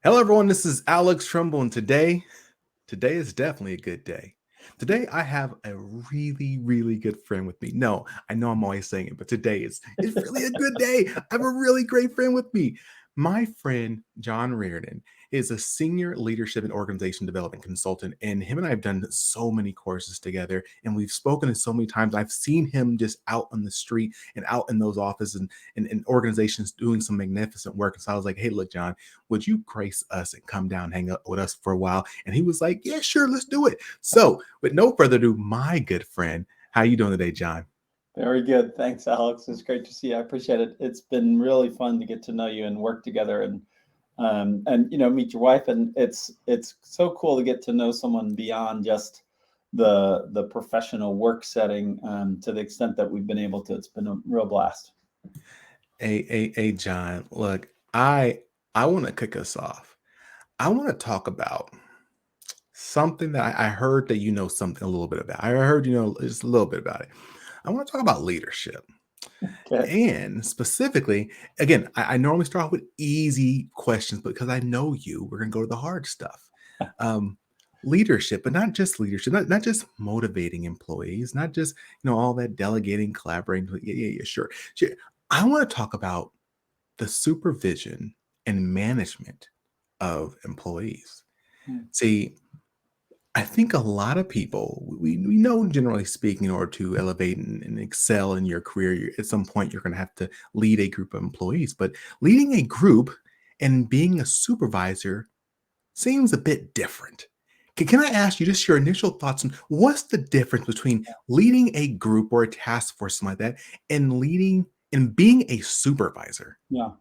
Hello, everyone. This is Alex Tremble, and today is definitely a good day. Today, I have a really, really good friend with me. No, I know I'm always saying it, but today is really a good day. I have a really great friend with me. My friend John Riordan is a senior leadership and organization development consultant, and him and I have done so many courses together, and we've spoken so many times. I've seen him just out on the street and out in those offices and organizations doing some magnificent work. And so I was like, "Hey, look, John, would you grace us and come down, hang out with us for a while?" And he was like, "Yeah, sure, let's do it." So, with no further ado, my good friend, how you doing today, John? Very good. Thanks, Alex. It's great to see you. I appreciate it. It's been really fun to get to know you and work together and meet your wife. And it's so cool to get to know someone beyond just the professional work setting to the extent that we've been able to. It's been a real blast. Hey, John. Look, I want to kick us off. I want to talk about something that I heard that you know something a little bit about. I heard you know just a little bit about it. I want to talk about leadership. Okay. And specifically, again, I normally start off with easy questions because I know you. We're going to go to the hard stuff. Um, Leadership, but not just leadership, not just motivating employees, not just all that delegating, collaborating. Yeah, sure. Sure. I want to talk about the supervision and management of employees. Hmm. See, I think a lot of people, we know, generally speaking, in order to elevate and excel in your career, at some point you're going to have to lead a group of employees. But leading a group and being a supervisor seems a bit different. Can I ask you just your initial thoughts on what's the difference between leading a group or a task force, something like that, and leading and being a supervisor? Yeah.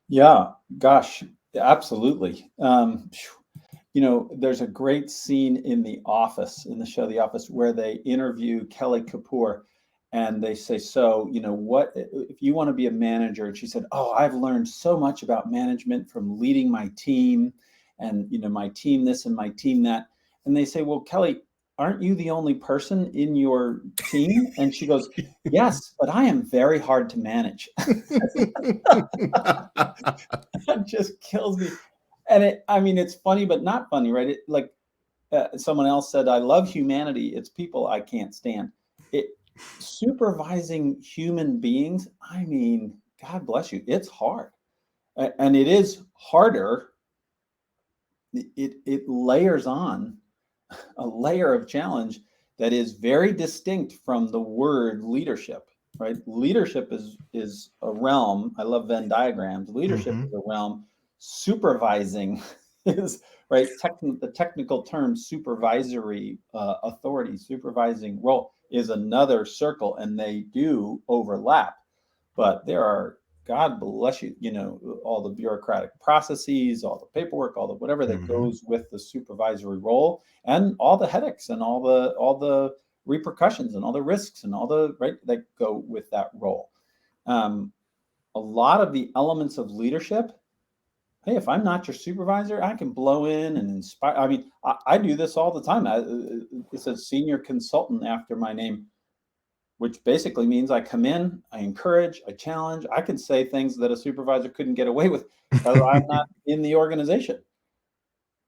Yeah. Gosh, absolutely. There's a great scene in The Office, in the show The Office, where they interview Kelly Kapoor and they say, "So, what if you want to be a manager?" And she said, "Oh, I've learned so much about management from leading my team and, my team this and my team that." And they say, "Well, Kelly, aren't you the only person in your team?" And she goes, "Yes, but I am very hard to manage." That just kills me. And it's funny, but not funny, right? It like someone else said, I love humanity. It's people I can't stand. It supervising human beings. God bless you. It's hard, and it is harder. It layers on a layer of challenge that is very distinct from the word leadership. Right? Leadership is a realm. I love Venn diagrams. Leadership is Mhm. a realm. Supervising is right. The technical term supervisory authority, supervising role is another circle, and they do overlap. But there are, God bless you, all the bureaucratic processes, all the paperwork, all the whatever that Mhm. goes with the supervisory role, and all the headaches and all the repercussions and all the risks and all the right that go with that role. Um, a lot of the elements of leadership. Hey, if I'm not your supervisor, I can blow in and inspire. I do this all the time. It says senior consultant after my name, which basically means I come in, I encourage, I challenge. I can say things that a supervisor couldn't get away with because I'm not in the organization.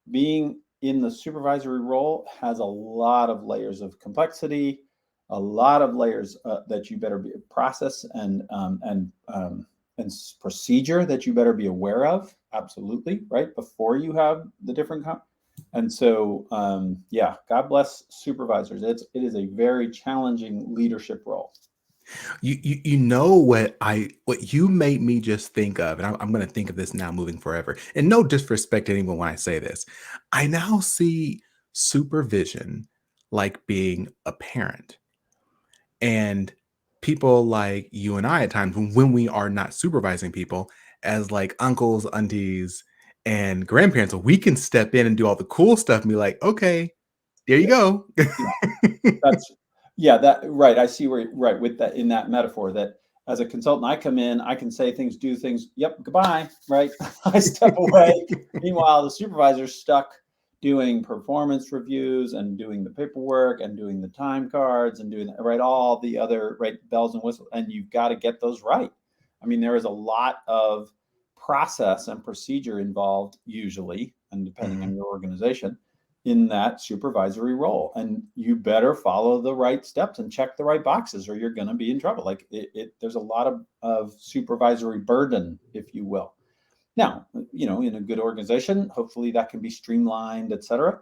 Being in the supervisory role has a lot of layers of complexity, a lot of layers that you better be process and procedure that you better be aware of. Absolutely, right before you have the different. And so, yeah, God bless supervisors. It is a very challenging leadership role. You know what you made me just think of, and I'm going to think of this now moving forever. And no disrespect to anyone when I say this, I now see supervision like being a parent, and people like you and I at times when we are not supervising people as like uncles, aunties, and grandparents, we can step in and do all the cool stuff and be like, okay, there you Yeah, go. yeah. That's yeah, that right. I see where right with that in that metaphor that as a consultant, I come in, I can say things, do things. Yep, goodbye. Right. I step away. Meanwhile, the supervisor's stuck doing performance reviews and doing the paperwork and doing the time cards and doing right all the other right bells and whistles. And you've got to get those right. There is a lot of process and procedure involved usually, and depending on Mhm. your organization, in that supervisory role. And you better follow the right steps and check the right boxes or you're going to be in trouble. Like there's a lot of supervisory burden, if you will. Now, in a good organization, hopefully that can be streamlined, et cetera.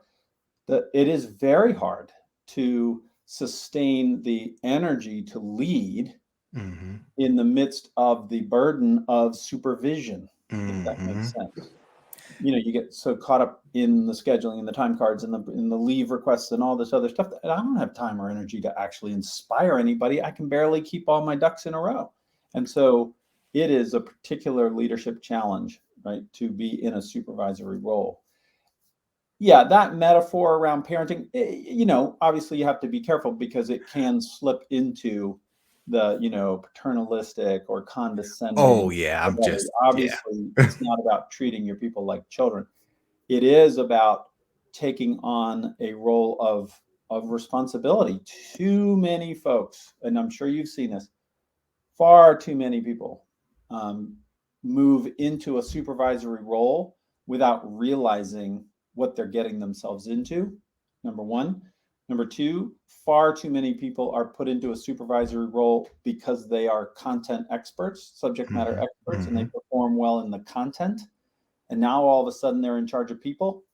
It is very hard to sustain the energy to lead Mhm. in the midst of the burden of supervision, if that makes Mhm. sense. You get so caught up in the scheduling and the time cards and the leave requests and all this other stuff that I don't have time or energy to actually inspire anybody. I can barely keep all my ducks in a row. And so it is a particular leadership challenge, right, to be in a supervisory role. Yeah, that metaphor around parenting, obviously you have to be careful because it can slip into the, paternalistic or Oh condescending yeah, of I'm others. just yeah. Obviously, it's not about treating your people like children. It is about taking on a role of responsibility. Too many folks, and I'm sure you've seen this, far too many people um, move into a supervisory role without realizing what they're getting themselves into. Number one. Number two, far too many people are put into a supervisory role because they are content experts, subject matter Mhm. experts, and they Mhm. perform well in the content. And now all of a sudden they're in charge of people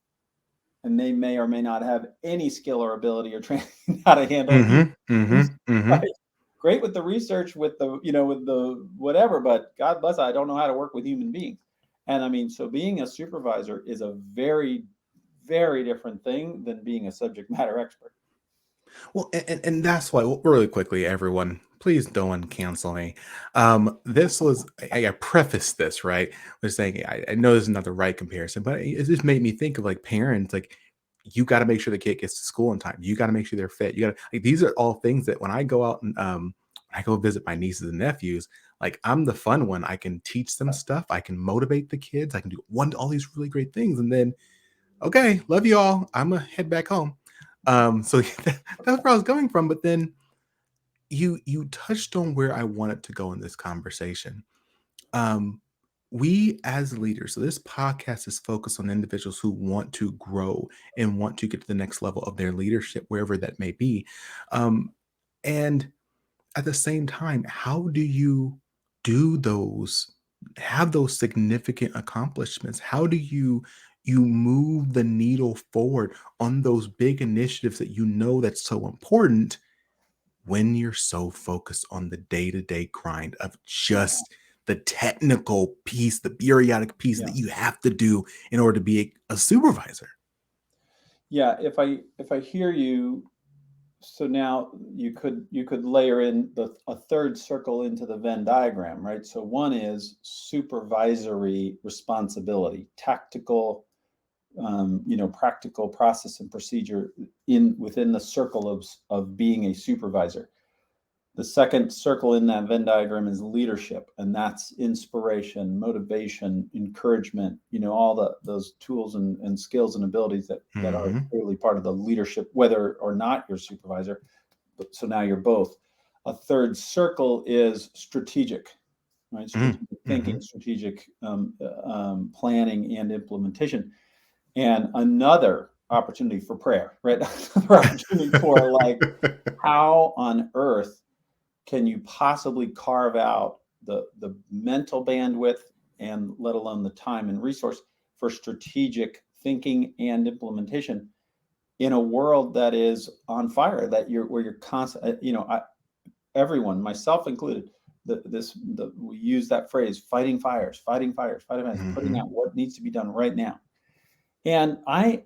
and they may or may not have any skill or ability or training how to handle human Mhm. beings. Mhm. Mhm. Right? Great with the research, with the whatever, but God bless, I don't know how to work with human beings. And I mean, so being a supervisor is a very, very different thing than being a subject matter expert. Well, and that's why, well, really quickly, everyone, please don't cancel me. This was, I preface this, right, with saying, I know this is not the right comparison, but it just made me think of like parents, like, you got to make sure the kid gets to school on time. You got to make sure they're fit. You got to, like, these are all things that when I go out and, when I go visit my nieces and nephews, like, I'm the fun one. I can teach them stuff. I can motivate the kids. I can do all these really great things. And then, okay, love you all. I'm gonna head back home. So that's where I was coming from. But then you touched on where I wanted to go in this conversation. Um, we as leaders, so this podcast is focused on individuals who want to grow and want to get to the next level of their leadership, wherever that may be. And at the same time, how do you do those have those significant accomplishments? How do you move the needle forward on those big initiatives that you know that's so important when you're so focused on the day-to-day grind of Yeah, just the technical piece, the periodic piece yeah, that you have to do in order to be a supervisor? yeah. If I hear you, so now you could layer in a third circle into the Venn diagram, right? So one is supervisory responsibility, tactical, practical process and procedure in within the circle of being a supervisor. The second circle in that Venn diagram is leadership, and that's inspiration, motivation, encouragement, all those tools and skills and abilities that are Mhm. clearly part of the leadership, whether or not you're supervisor. But so now you're both. A third circle is strategic, right? Mm. Strategic thinking, Mhm. strategic planning, and implementation. And another opportunity for prayer, right? Another opportunity for like, how on earth can you possibly carve out the mental bandwidth and let alone the time and resource for strategic thinking and implementation in a world that is on fire, that you're constant, everyone, myself included, we use that phrase, fighting fires, putting Mhm. out what needs to be done right now. And I'm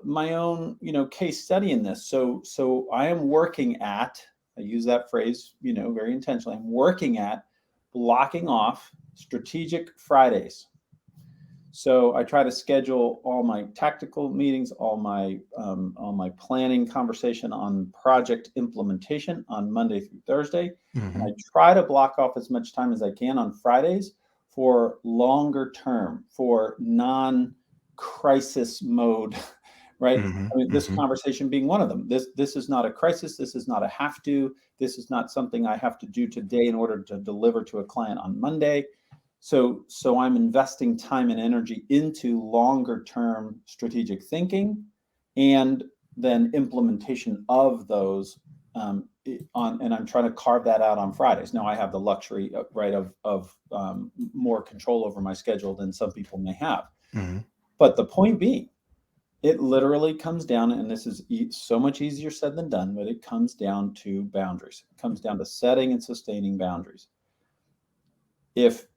my own, case study in this. So I am working at, I use that phrase, very intentionally. I'm working at blocking off strategic Fridays. So I try to schedule all my tactical meetings, all my planning conversation on project implementation on Monday through Thursday, and I Mhm. try to block off as much time as I can on Fridays for longer term, for non-crisis mode, right? Mhm. I mean, this Mhm. conversation being one of them. This is not a crisis. This is not a have to. This is not something I have to do today in order to deliver to a client on Monday. So I'm investing time and energy into longer term strategic thinking, and then implementation of those, and I'm trying to carve that out on Fridays. Now I have the luxury, right, of more control over my schedule than some people may have. Mhm. But the point being, it literally comes down, and this is so much easier said than done, but it comes down to boundaries. It comes down to setting and sustaining boundaries. If,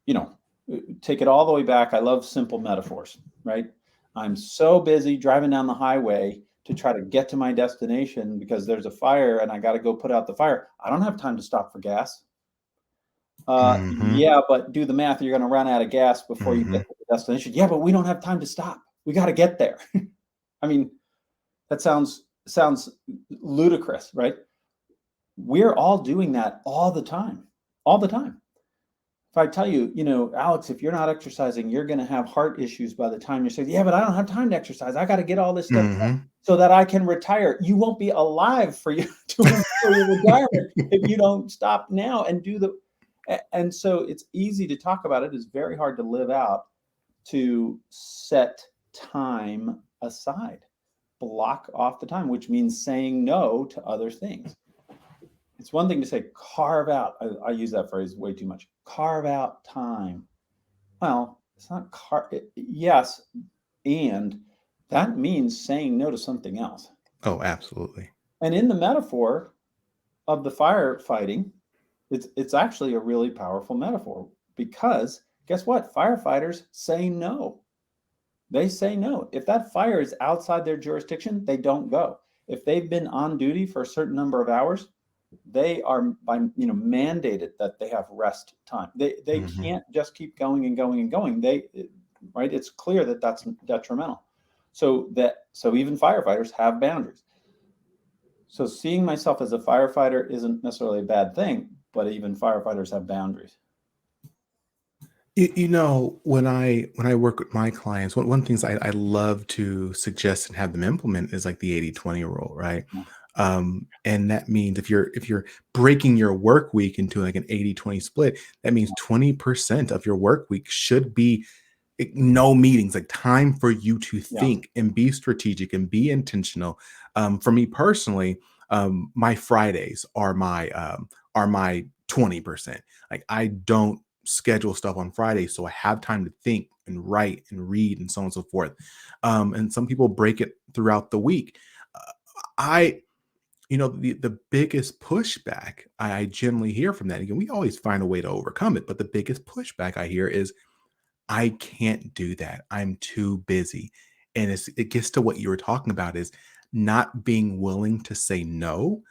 take it all the way back, I love simple metaphors, right? I'm so busy driving down the highway to try to get to my destination because there's a fire and I got to go put out the fire. I don't have time to stop for gas. Mhm. Yeah, but do the math. You're going to run out of gas before you get Mhm. to the destination. Yeah, but we don't have time to stop. We got to get there. I mean, that sounds ludicrous, right? We're all doing that all the time, all the time. If I tell you, Alex, if you're not exercising, you're going to have heart issues by the time you're 60. Yeah, but I don't have time to exercise. I got to get all this stuff done Mhm. so that I can retire. You won't be alive for you to enjoy your retirement if you don't stop now and do the. And so it's easy to talk about it. It's very hard to live out, to set time aside, block off the time, which means saying no to other things. It's one thing to say carve out. I use that phrase way too much. Carve out time. Well, it's not yes, and that means saying no to something else. Oh, absolutely. And in the metaphor of the firefighting, it's actually a really powerful metaphor, because guess what? Firefighters say no. They say no. If that fire is outside their jurisdiction, they don't go. If they've been on duty for a certain number of hours, they are mandated that they have rest time. They Mhm. can't just keep going and going and going. Right? It's clear that that's detrimental. So even firefighters have boundaries. So seeing myself as a firefighter isn't necessarily a bad thing, but even firefighters have boundaries. When I work with my clients, one things I love to suggest and have them implement is like the 80-20 rule, right? Yeah. And that means if you're breaking your work week into like an 80-20 split, that means 20% of your work week should be no meetings, like time for you to Yeah. think and be strategic and be intentional. For me personally, my Fridays are my 20%. Like I don't schedule stuff on Fridays, so I have time to think and write and read and so on and so forth. And some people break it throughout the week. Uh, I the biggest pushback I generally hear from that, again, we always find a way to overcome it, but the biggest pushback I hear is, I can't do that. I'm too busy. And it gets to what you were talking about, is not being willing to say no,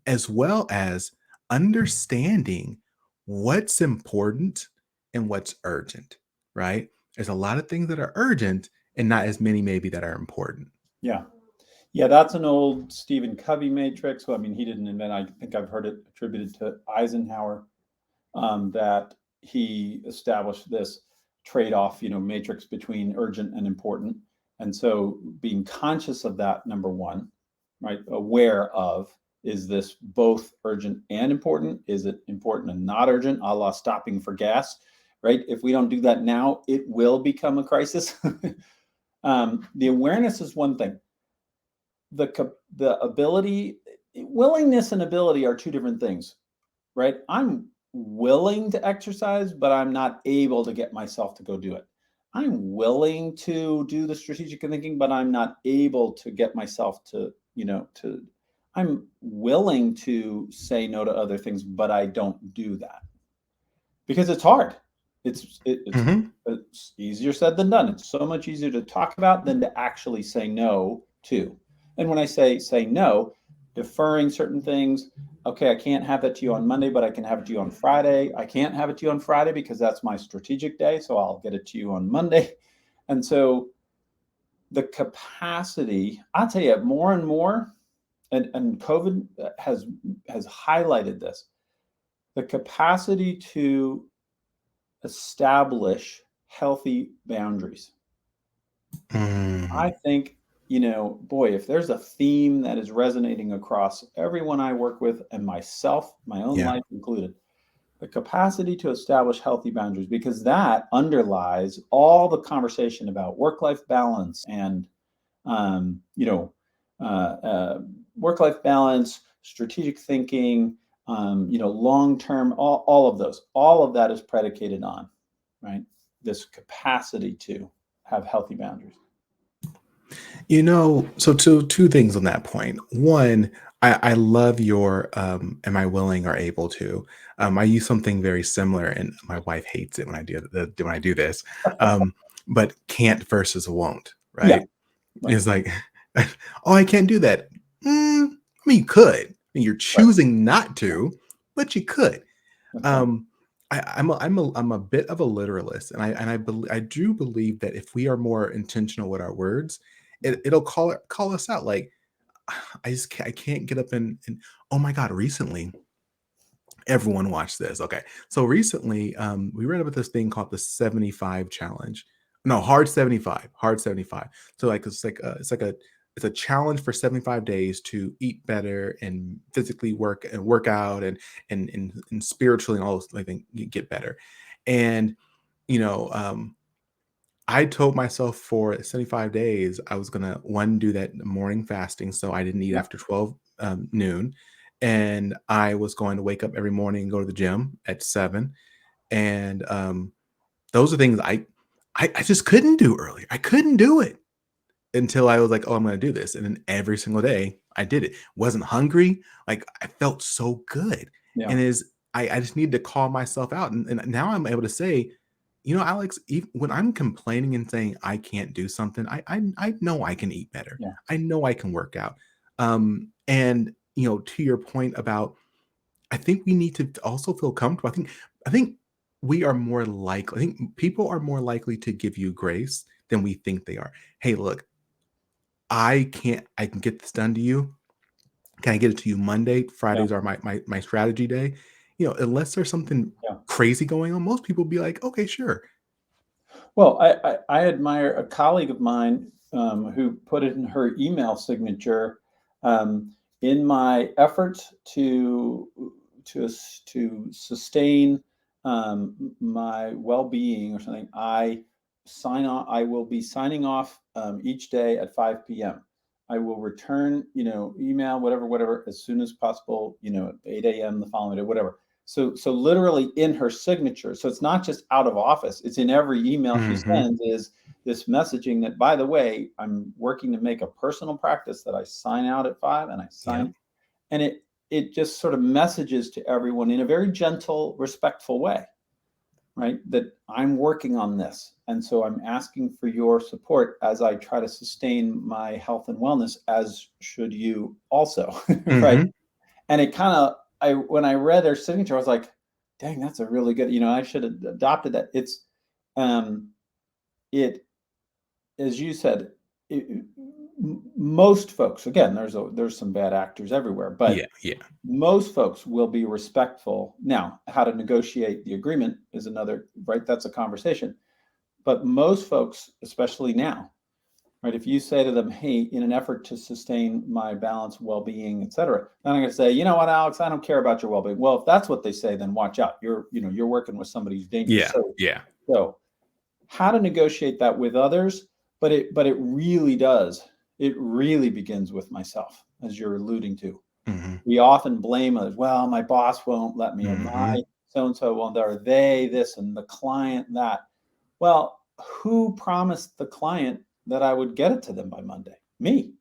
as well as understanding what's important and what's urgent, right? There's a lot of things that are urgent and not as many maybe that are important. Yeah. Yeah, that's an old Stephen Covey matrix. Well, I mean, he didn't invent. I think I've heard it attributed to Eisenhower, that he established this trade-off, matrix between urgent and important. And so being conscious of that, number one, right? Aware of, is this both urgent and important? Is it important and not urgent? A la stopping for gas, right? If we don't do that now, it will become a crisis. The awareness is one thing. The ability, willingness and ability are two different things, right? I'm willing to exercise, but I'm not able to get myself to go do it. I'm willing to do the strategic thinking, but I'm not able to get myself to. I'm willing to say no to other things, but I don't do that because it's hard. Mhm. It's easier said than done. It's so much easier to talk about than to actually say no to. And when I say no, deferring certain things. Okay, I can't have that to you on Monday, but I can have it to you on Friday. I can't have it to you on Friday because that's my strategic day, so I'll get it to you on Monday. And so the capacity, I'll tell you more and more, and COVID has highlighted this, the capacity to establish healthy boundaries. I Mhm. think, boy, if there's a theme that is resonating across everyone I work with and myself, my own Yeah. life included, The capacity to establish healthy boundaries, because that underlies all the conversation about work-life balance and you know, work-life balance, strategic thinking, you know, long-term, all of those, all of that is predicated on, right, this capacity to have healthy boundaries. So two things on that point. One, I love your am I willing or able to. I use something very similar and my wife hates it when I do this. Um, but can't versus won't, Yeah, right? right, It's like, oh, I can't do that. I mean, you could. I mean, you're right. choosing not Yeah, to, but you could. that's right. Um, I'm a bit of a literalist, and I do believe that if we are more intentional with our words, it'll call us out. Like I can't get up and oh my god, recently everyone watch this. Okay. So recently, we read about this thing called the 75 challenge. No, hard 75. So like it's a challenge for 75 days to eat better and physically work out and spiritually and all those like get better. And you know, I told myself for 75 days I was gonna one do that morning fasting, so I didn't eat Yeah, after 12 noon, and I was going to wake up every morning and go to the gym at 7. And those are things I just couldn't do earlier. I couldn't do it until I was like, "Oh, I'm gonna do this," and then every single day I did it. Wasn't hungry, like I felt so good, yeah, and is I just needed to call myself out, and now I'm able to say, Alex, when I'm complaining and saying I can't do something, I know I can eat better. yeah, I know I can work out. And to your point about, I think we need to also feel comfortable. I think we are more likely. I think people are more likely to give you grace than we think they are. Hey, look, I can get this done to you. Can I get it to you Monday? yeah, Fridays are my strategy day. Unless there's something yeah. crazy going on, most people be like, okay, sure. Well, I admire a colleague of mine who put it in her email signature. In my efforts to sustain my well-being or something, I sign on. I will be signing off each day at 5 p.m. I will return, email, whatever, as soon as possible, at 8 a.m. the following day, whatever. So literally in her signature. So it's not just out of office. It's in every email she Mhm. sends is this messaging that, by the way, I'm working to make a personal practice that I sign out at 5 and I Yep. sign, and it just sort of messages to everyone in a very gentle, respectful way, right? That I'm working on this. And so I'm asking for your support as I try to sustain my health and wellness, as should you also, right? Mhm. And it kind of, when I read their signature, I was like, dang, that's a really good, I should have adopted that. Um, it, as you said, most folks, again, there's some bad actors everywhere, Yeah, but yeah. most folks will be respectful. Now, how to negotiate the agreement is another, right? That's a conversation. But most folks, especially now, right? If you say to them, "Hey, in an effort to sustain my balance, well-being, et cetera," then I'm going to say, "You know what, Alex? I don't care about your well-being." Well, if that's what they say, then watch out. You're working with somebody who's dangerous. Yeah, So, yeah. so how to negotiate that with others? But it really does. It really begins with myself, as you're alluding to. Mhm. We often blame others. Well, my boss won't let me, or my Mhm. so and so won't, or they this, and the client that. Well, who promised the client that I would get it to them by Monday? Me,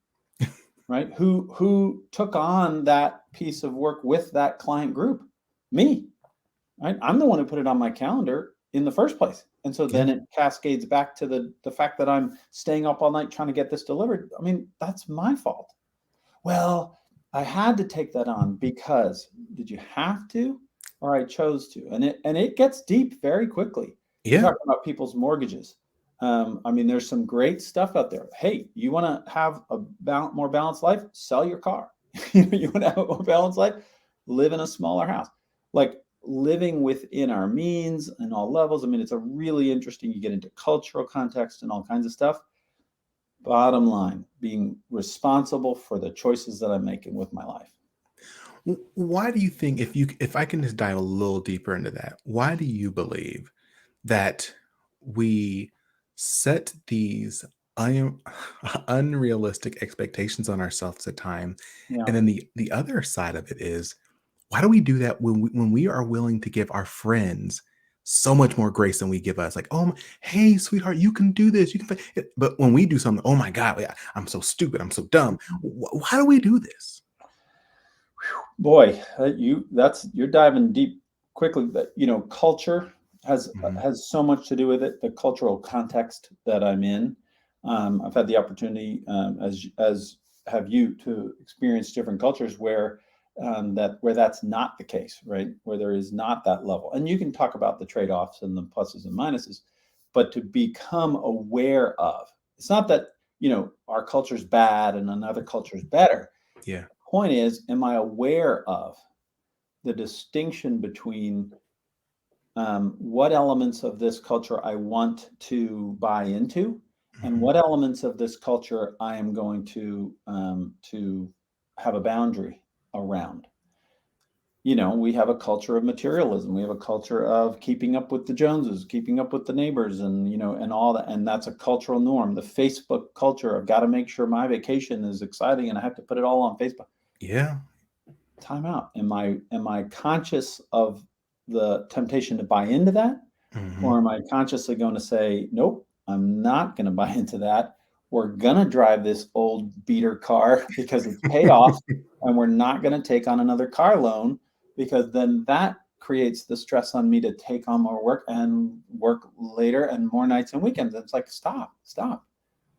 right? Who took on that piece of work with that client group? Me, right? I'm the one who put it on my calendar in the first place. And so Yeah. then it cascades back to the fact that I'm staying up all night trying to get this delivered. I mean, that's my fault. Well, I had to take that on because, did you have to, or I chose to? And it gets deep very quickly. You're Yeah. talking about people's mortgages. I mean, there's some great stuff out there. Hey, you want to have a more balanced life? Sell your car. You want to have a more balanced life? Live in a smaller house. Like living within our means and all levels. I mean, it's a really interesting. You get into cultural context and all kinds of stuff. Bottom line, being responsible for the choices that I'm making with my life. Why do you think, if I can just dive a little deeper into that, why do you believe that we set these un- unrealistic expectations on ourselves at times? Yeah. And then the other side of it is, why do we do that when we are willing to give our friends so much more grace than we give us? Like, oh, hey, sweetheart, you can do this. You can. But when we do something, oh my God, yeah, I'm so stupid. I'm so dumb. Why do we do this? Boy, you're diving deep quickly. But culture Mhm. has so much to do with it. The cultural context that I'm in. I've had the opportunity, as have you, to experience different cultures where that's not the case, right? Where there is not that level, and you can talk about the trade-offs and the pluses and minuses, but to become aware of, it's not that our culture's bad and another culture's better. Yeah. Point is, am I aware of the distinction between what elements of this culture I want to buy into, and Mhm. what elements of this culture I am going to have a boundary around? We have a culture of materialism. We have a culture of keeping up with the Joneses, keeping up with the neighbors, and all that. And that's a cultural norm. The Facebook culture, I've got to make sure my vacation is exciting and I have to put it all on Facebook. Yeah. Time out. Am I conscious of the temptation to buy into that? Mhm. Or am I consciously going to say, nope, I'm not going to buy into that. We're going to drive this old beater car because it's paid off, and we're not going to take on another car loan, because then that creates the stress on me to take on more work and work later and more nights and weekends. It's like, stop, stop.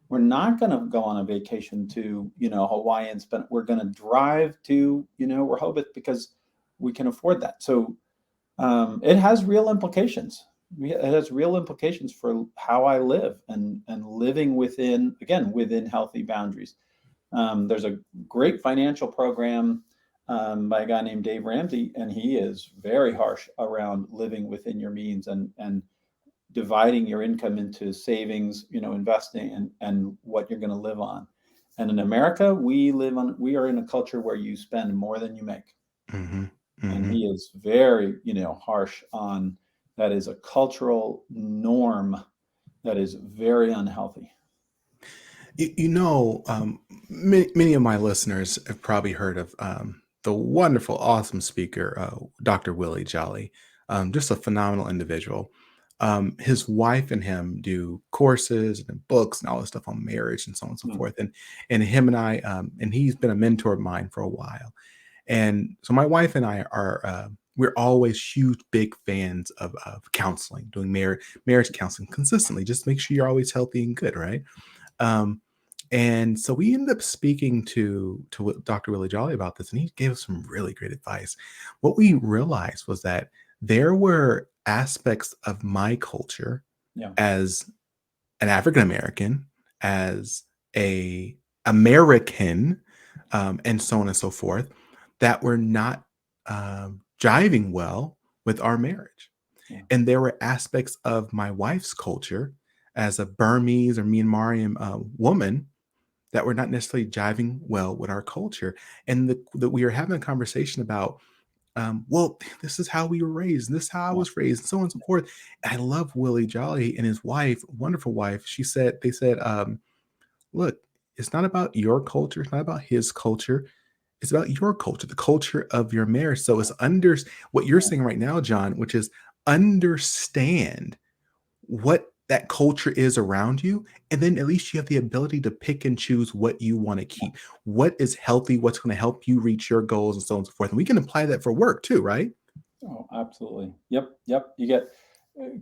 We're not going to go on a vacation to, Hawaii and spend, we're going to drive to, Rehoboth because we can afford that. So it has real implications. It has real implications for how I live, and living within healthy boundaries. There's a great financial program by a guy named Dave Ramsey, and he is very harsh around living within your means, and dividing your income into savings, investing, and what you're going to live on. And in America, we are in a culture where you spend more than you make. Mhm. And Mhm. he is very, harsh on that. Is a cultural norm that is very unhealthy. Many of my listeners have probably heard of the wonderful, awesome speaker, Dr. Willie Jolly. Just a phenomenal individual. His wife and him do courses and books and all this stuff on marriage and so on and so Mm, forth. And him and I, and he's been a mentor of mine for a while. And so my wife and I are we're always huge, big fans of counseling, doing marriage counseling consistently. Just make sure you're always healthy and good, right? Um, and so we ended up speaking to Dr. Willie Jolly about this, and he gave us some really great advice. What we realized was that there were aspects of my culture yeah, as an African American, as a American, and so on and so forth, that were not jiving well with our marriage. yeah, And there were aspects of my wife's culture as a Burmese or Myanmarian woman that were not necessarily jiving well with our culture. And that we were having a conversation about, well, this is how we were raised, and this is how I yeah, was raised, and so on and so forth. I love Willie Jolly and his wife, wonderful wife. They said, look, it's not about your culture, it's not about his culture. It's about your culture, the culture of your marriage. So it's what you're saying right now, John, which is understand what that culture is around you, and then at least you have the ability to pick and choose what you want to yeah. keep, what is healthy, what's going to help you reach your goals, and so on and so forth. And we can apply that for work too, right? Oh, absolutely. Yep, yep.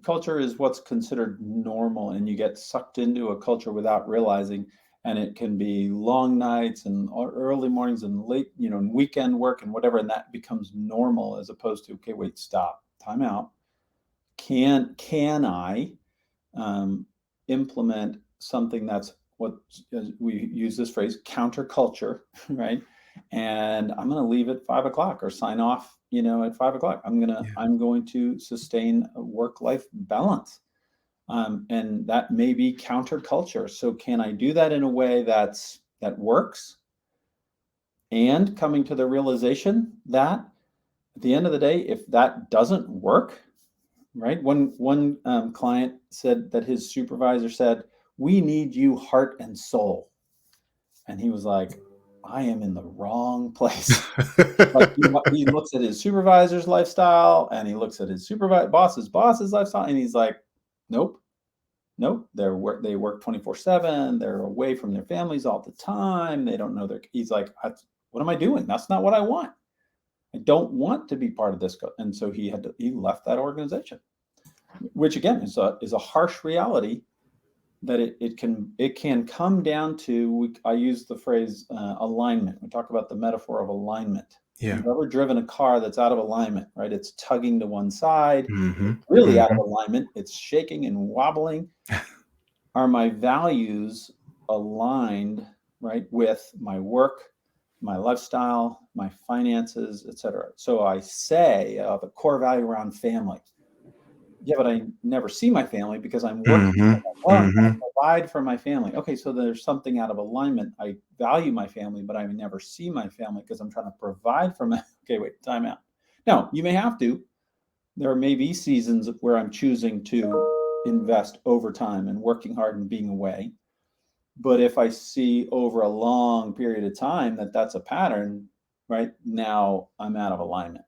Culture is what's considered normal, and you get sucked into a culture without realizing. And it can be long nights and early mornings and late, and weekend work and whatever, and that becomes normal, as opposed to, okay, wait, stop, time out. Can I implement something that's what, we use this phrase, counterculture, right? And I'm going to leave at 5 o'clock, or sign off, at 5 o'clock. Yeah. I'm going to sustain a work-life balance, and that may be counterculture. So can I do that in a way that works? and coming to the realization that at the end of the day, if that doesn't work, right? One client said that his supervisor said, "We need you heart and soul." And he was like, "I am in the wrong place." Like he looks at his supervisor's lifestyle and he looks at his boss's lifestyle, and he's like, "Nope, nope. They work 24/7. They're away from their families all the time. They don't know their." He's like, "What am I doing? That's not what I want. I don't want to be part of this." And so he left that organization, which again is a harsh reality that it can come down to. I use the phrase alignment. We talk about the metaphor of alignment. Yeah. You've ever driven a car that's out of alignment, right? It's tugging to one side. Mm-hmm. It's really Mm-hmm. out of alignment. It's shaking and wobbling. Are my values aligned, right, with my work, my lifestyle, my finances, etc.? So I say the core value around family. Yeah, but I never see my family because I'm working. Mm-hmm. Well, I'm going Mm-hmm. to provide for my family. Okay, so there's something out of alignment. I value my family, but I never see my family because I'm trying to provide for my. Okay, wait, time out. Now, you may have to. There may be seasons where I'm choosing to invest overtime and working hard and being away. But if I see over a long period of time that that's a pattern, right now I'm out of alignment.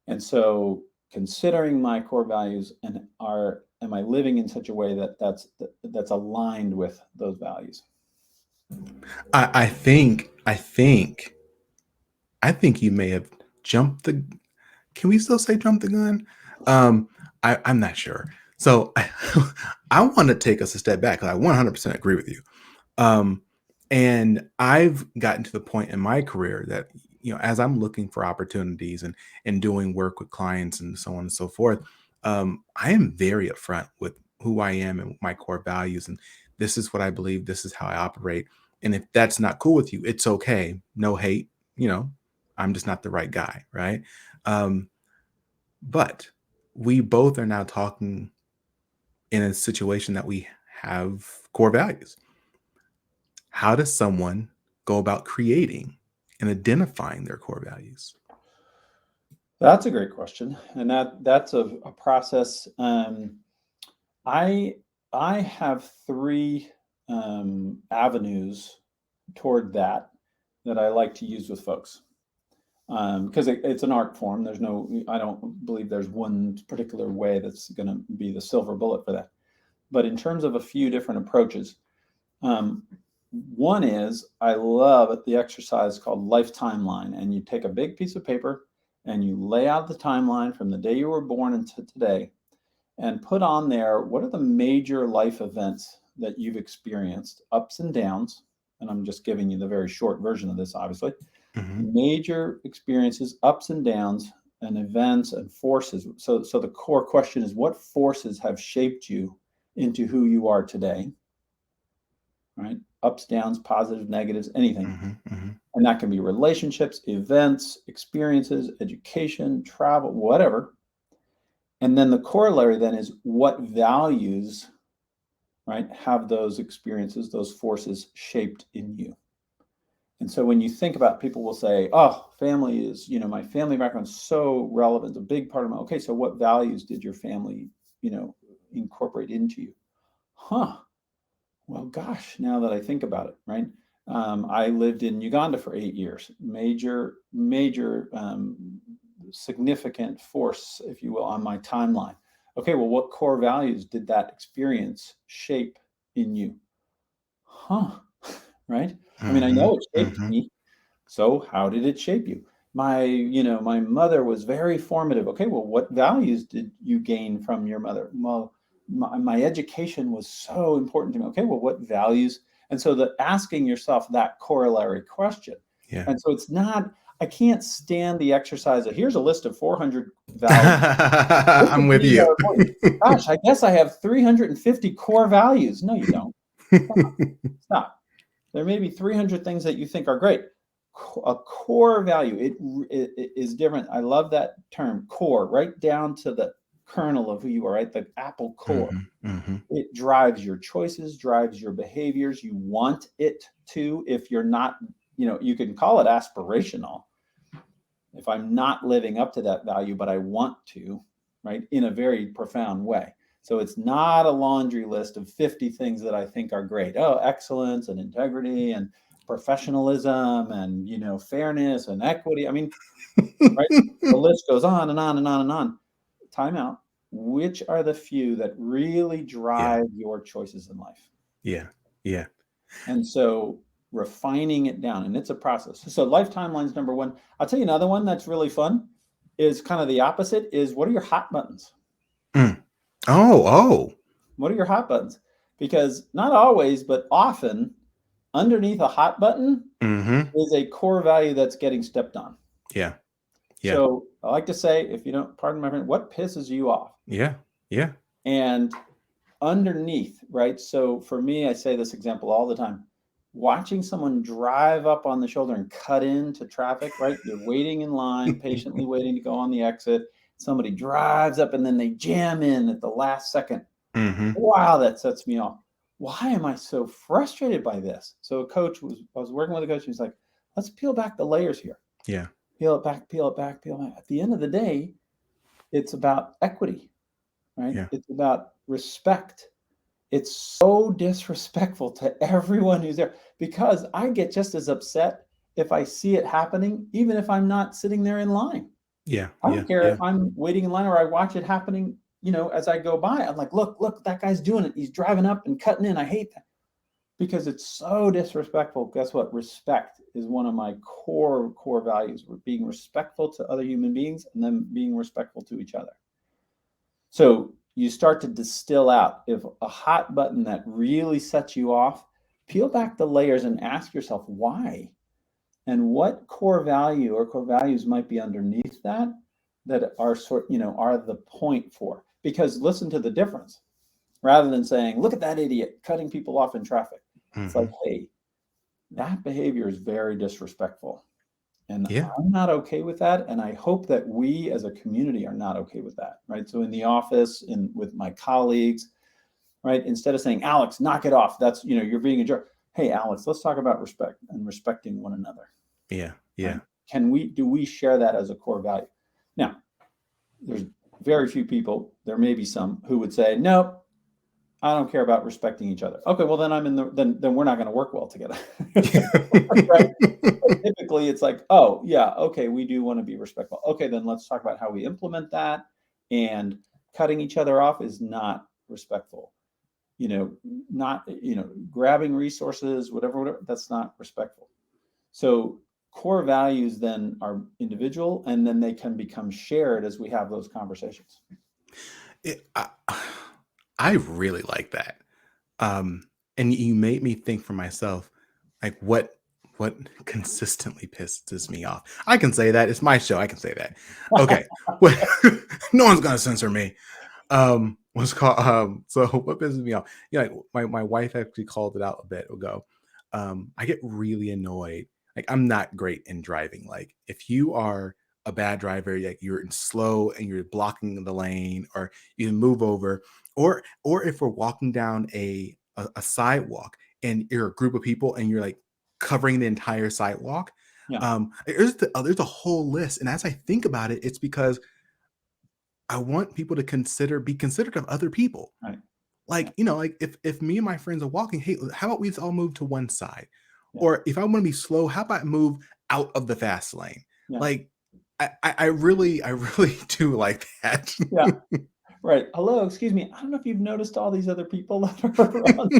And so considering my core values and am I living in such a way that's aligned with those values? I think you may have jumped the. Can we still say jump the gun? I'm not sure. So I want to take us a step back because I 100% agree with you. Um, and I've gotten to the point in my career that, as I'm looking for opportunities and doing work with clients and so on and so forth, I am very upfront with who I am and my core values. And this is what I believe. This is how I operate. And if that's not cool with you, it's okay. No hate. I'm just not the right guy, right? Um, but we both are now talking in a situation that we have core values. How does someone go about creating and identifying their core values? That's a great question, and that's a process. I I have three avenues toward that I like to use with folks. Because it's an art form. I don't believe there's one particular way that's going to be the silver bullet for that. But in terms of a few different approaches, um, one is I love the exercise called life timeline. And you take a big piece of paper and you lay out the timeline from the day you were born until today and put on there what are the major life events that you've experienced, ups and downs. And I'm just giving you the very short version of this, obviously. Mm-hmm. Major experiences, ups and downs, and events and forces. So the core question is, what forces have shaped you into who you are today? Right? Ups, downs, positives, negatives, anything. Mm-hmm. Mm-hmm. And that can be relationships, events, experiences, education, travel, whatever. And then the corollary then is what values, right, have those experiences, those forces shaped in you? And so when you think about, people will say, "Oh, family is, my family background is so relevant, a big part of my." Okay, so what values did your family, incorporate into you? Huh. Well, gosh, now that I think about it, right? I lived in Uganda for 8 years. Major, significant force, if you will, on my timeline. Okay, well, what core values did that experience shape in you? Huh. Right? I mean, I Mm-hmm. know it shaped Mm-hmm. me. So how did it shape you? My mother was very formative. Okay, well, what values did you gain from your mother? Well, my education was so important to me. Okay, well, what values? And so asking yourself that corollary question. Yeah. And so I can't stand the exercise of here's a list of 400 values. This I'm would with be you. more important. Gosh, I guess I have 350 core values. No, you don't. Stop. There may be 300 things that you think are great. A core value, it is different. I love that term, core, right down to the kernel of who you are, right? The apple core. Mm-hmm. Mm-hmm. It drives your choices, drives your behaviors. You want it to. If you're not, you can call it aspirational if I'm not living up to that value, but I want to, right, in a very profound way. So it's not a laundry list of 50 things that I think are great. Oh, excellence and integrity and professionalism and, fairness and equity. I mean, right? The list goes on and on and on and on. Time out. Which are the few that really Yeah. drive your choices in life? Yeah. Yeah. And so refining it down, and it's a process. So life timeline's number one. I'll tell you another one that's really fun is kind of the opposite is what are your hot buttons? Mm. Oh. What are your hot buttons? Because not always, but often underneath a hot button Mm-hmm. is a core value that's getting stepped on. Yeah. Yeah. So I like to say, if you don't, pardon my friend, what pisses you off? Yeah. Yeah. And underneath, right? So for me, I say this example all the time. Watching someone drive up on the shoulder and cut into traffic, right? You're waiting in line, patiently waiting to go on the exit. Somebody drives up and then they jam in at the last second. Mm-hmm. Wow, that sets me off. Why am I so frustrated by this? So I was working with a coach, and he's like, let's peel back the layers here. Yeah. Peel it back, peel it back, peel it back. At the end of the day, it's about equity, right? Yeah. It's about respect. It's so disrespectful to everyone who's there because I get just as upset if I see it happening, even if I'm not sitting there in line. Yeah. I Yeah. don't care Yeah. if I'm waiting in line or I watch it happening, as I go by. I'm like, look, that guy's doing it. He's driving up and cutting in. I hate that because it's so disrespectful. Guess what? Respect is one of my core values. We're being respectful to other human beings and then being respectful to each other. So you start to distill out if a hot button that really sets you off, peel back the layers and ask yourself why and what core value or core values might be underneath that are are the point for. Because listen to the difference. Rather than saying, look at that idiot cutting people off in traffic. It's like, hey, that behavior is very disrespectful. And Yeah. I'm not okay with that. And I hope that we as a community are not okay with that, right? So in the office, with my colleagues, right? Instead of saying, Alex, knock it off. That's, you're being a jerk. Hey, Alex, let's talk about respect and respecting one another. Yeah. Yeah. Right? Do we share that as a core value? Now, there's very few people, there may be some who would say, nope, I don't care about respecting each other. Okay, well then then we're not going to work well together. Right? But typically it's like, oh yeah, okay, we do want to be respectful. Okay, then let's talk about how we implement that. And cutting each other off is not respectful. Not, grabbing resources, whatever, that's not respectful. So core values then are individual and then they can become shared as we have those conversations. I really like that. And you made me think for myself, like what consistently pisses me off. I can say that. It's my show. I can say that. Okay. Well, no one's gonna censor me. What's called so what pisses me off? Like my wife actually called it out a bit ago. I get really annoyed. Like I'm not great in driving. Like if you are a bad driver, like you're slow and you're blocking the lane, or you move over, or if we're walking down a sidewalk and you're a group of people and you're like covering the entire sidewalk. Yeah. There's a whole list. And as I think about it, it's because I want people to be considerate of other people. Right. Like, like if me and my friends are walking, hey, how about we all move to one side? Yeah. Or if I want to be slow, how about move out of the fast lane? Yeah. Like I really do like that. Yeah. Right. Hello, excuse me. I don't know if you've noticed all these other people that are around.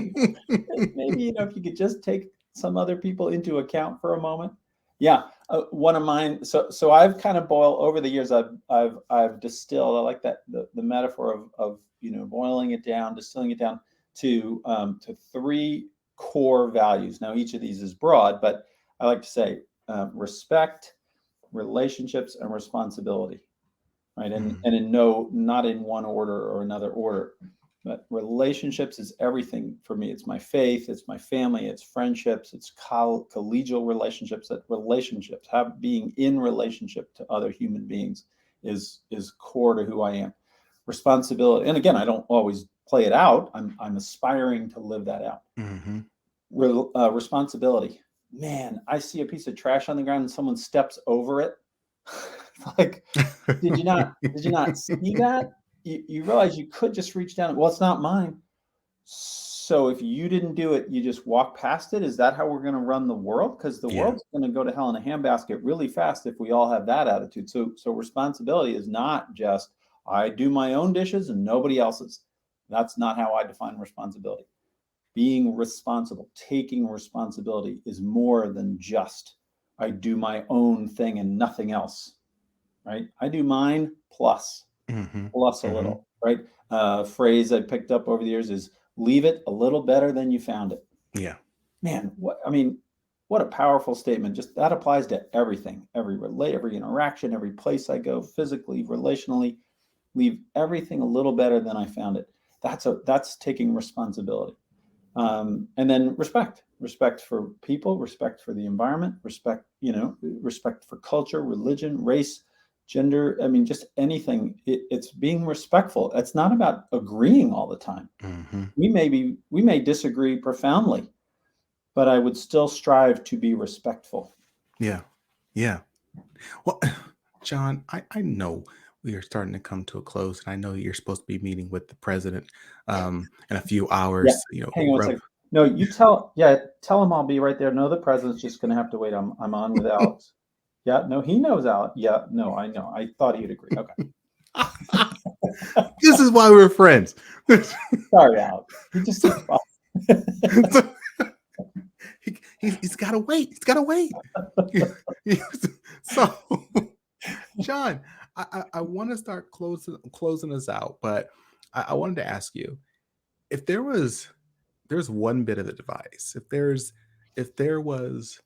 Maybe, if you could just take some other people into account for a moment. Yeah. One of mine. So I've kind of boiled over the years. I've distilled. I like that the metaphor of boiling it down, distilling it down to 3 core values. Now each of these is broad, but I like to say respect, relationships, and responsibility. Right. And not in one order or another order, but relationships is everything for me. It's my faith, it's my family, it's friendships, it's collegial relationships. Being in relationship to other human beings is core to who I am. Responsibility, and again, I don't always play it out. I'm aspiring to live that out. Mm-hmm. Responsibility. man, I see a piece of trash on the ground and someone steps over it. Like, did you not see that? You realize you could just reach down. Well, it's not mine. So if you didn't do it, you just walk past it. Is that how we're going to run the world? Because the Yeah. world's going to go to hell in a handbasket really fast if we all have that attitude. So responsibility is not just I do my own dishes and nobody else's. That's not how I define responsibility. Being responsible, taking responsibility is more than just I do my own thing and nothing else, right? I do mine plus Mm-hmm. plus a Mm-hmm. little, right? Phrase I picked up over the years is leave it a little better than you found it. Yeah. Man, what a powerful statement. Just that applies to everything, every interaction, every place I go, physically, relationally. Leave everything a little better than I found it. That's taking responsibility. And then respect for people, respect for the environment, respect for culture, religion, race, gender. I mean, just anything. It's being respectful. It's not about agreeing all the time. Mm-hmm. We may disagree profoundly, but I would still strive to be respectful. Yeah. Yeah. Well, John, I know we are starting to come to a close, and I know you're supposed to be meeting with the president in a few Yeah. hours. Hang on one second. No, tell him I'll be right there. No, the president's just going to have to wait. I'm on with Alex. Yeah, no, he knows Alex. Yeah, no, I know. I thought he'd agree. Okay. This is why we're friends. Sorry, Alex. He just He's got to wait. He's got to wait. So, John, I want to start closing us out, but I wanted to ask you if there's one bit of advice, if there was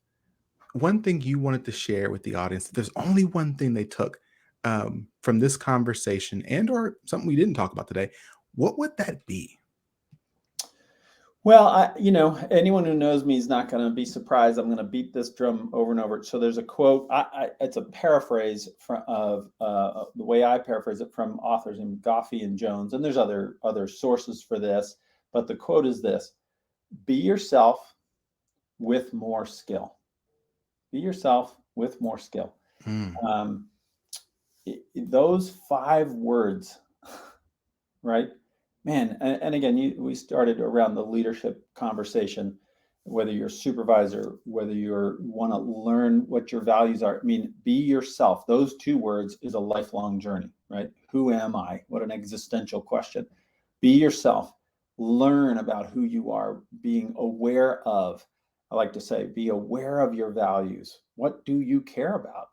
one thing you wanted to share with the audience, if there's only one thing they took from this conversation and or something we didn't talk about today, what would that be? Well, anyone who knows me is not going to be surprised. I'm going to beat this drum over and over. So there's a quote. It's a paraphrase of the way I paraphrase it from authors in Goffey and Jones, and there's other sources for this. But the quote is this: "Be yourself with more skill. Be yourself with more skill." Mm, Um, those 5 words, right? Man, and again, we started around the leadership conversation, whether you're a supervisor, whether you want to learn what your values are. I mean, be yourself. Those 2 words is a lifelong journey, right? Who am I? What an existential question. Be yourself. Learn about who you are, being aware of, I like to say, be aware of your values. What do you care about?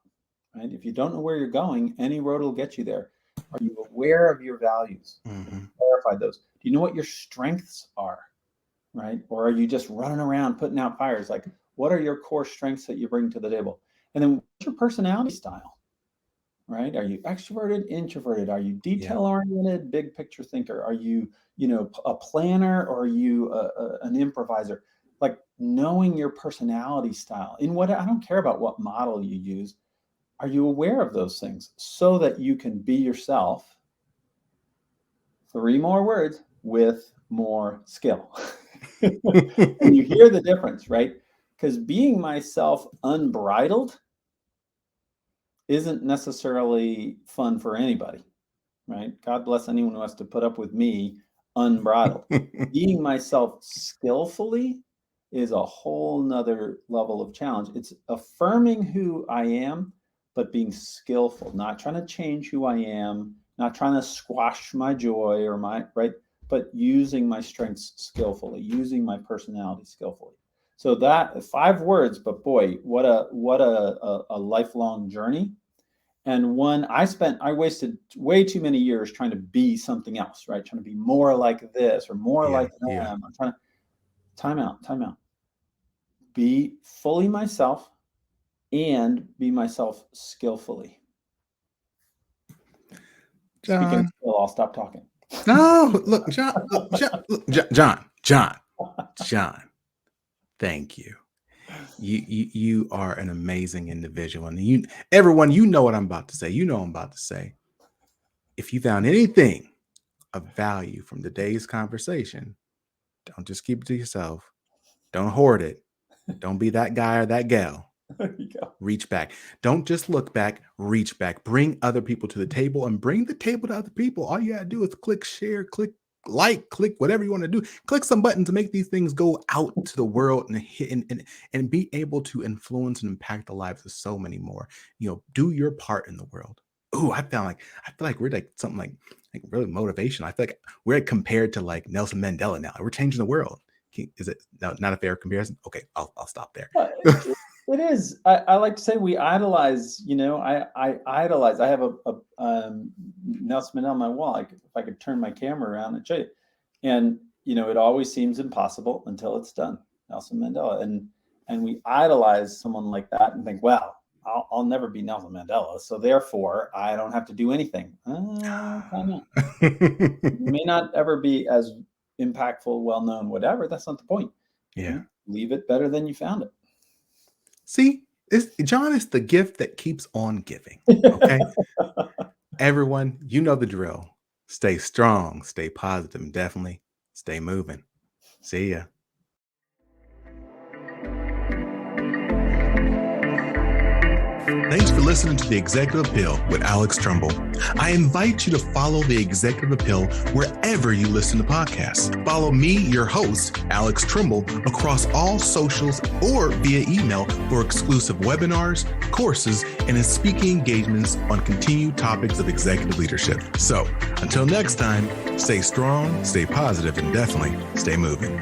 Right? If you don't know where you're going, any road will get you there. Are you aware of your values? mm-hmm. Clarify those. Do you know what your strengths are? Right? Or are you just running around putting out fires? Like, what are your core strengths that you bring to the table? And then what's your personality style? Right? Are you extroverted, introverted? Are you Yeah. detail oriented, big picture thinker? Are you, a planner, or are you an improviser? Like, knowing your personality style. I don't care about what model you use. Are you aware of those things so that you can be yourself? 3 more words: with more skill. And you hear the difference, right? Because being myself unbridled isn't necessarily fun for anybody, right? God bless anyone who has to put up with me unbridled. Being myself skillfully is a whole nother level of challenge. It's affirming who I am, but being skillful, not trying to change who I am, not trying to squash my joy or right, but using my strengths skillfully, using my personality skillfully. So that 5 words, but boy, what a lifelong journey. And one I wasted way too many years trying to be something else, right? Trying to be more like this or more Yeah. like Yeah. them. I'm trying to time out. Be fully myself and be myself skillfully. Speaking of John. skill, I'll stop talking. No, look, John, John, thank you. You are an amazing individual. And everyone, you know what I'm about to say. You know what I'm about to say. If you found anything of value from today's conversation, don't just keep it to yourself. Don't hoard it. Don't be that guy or that gal. There you go. Reach back. Don't just look back, reach back. Bring other people to the table and bring the table to other people. All you got to do is click share, click like, click whatever you want to do. Click some buttons to make these things go out to the world and hit and be able to influence and impact the lives of so many more. Do your part in the world. Oh, I feel like we're like something like really motivation. I feel like we're compared to like Nelson Mandela now. We're changing the world. Is it not a fair comparison? Okay, I'll stop there. It is. I like to say we idolize. I idolize. I have a Nelson Mandela on my wall. If I could turn my camera around and show you, and it always seems impossible until it's done. Nelson Mandela, and we idolize someone like that and think, well, I'll never be Nelson Mandela, so therefore I don't have to do anything. Why not? You may not ever be as impactful, well known, whatever. That's not the point. Yeah, leave it better than you found it. See, John is the gift that keeps on giving. Okay. Everyone, you know the drill. Stay strong, stay positive, and definitely stay moving. See ya. Thanks for listening to The Executive Appeal with Alex Tremble. I invite you to follow The Executive Appeal wherever you listen to podcasts. Follow me, your host, Alex Tremble, across all socials or via email for exclusive webinars, courses, and speaking engagements on continued topics of executive leadership. So, until next time, stay strong, stay positive, and definitely stay moving.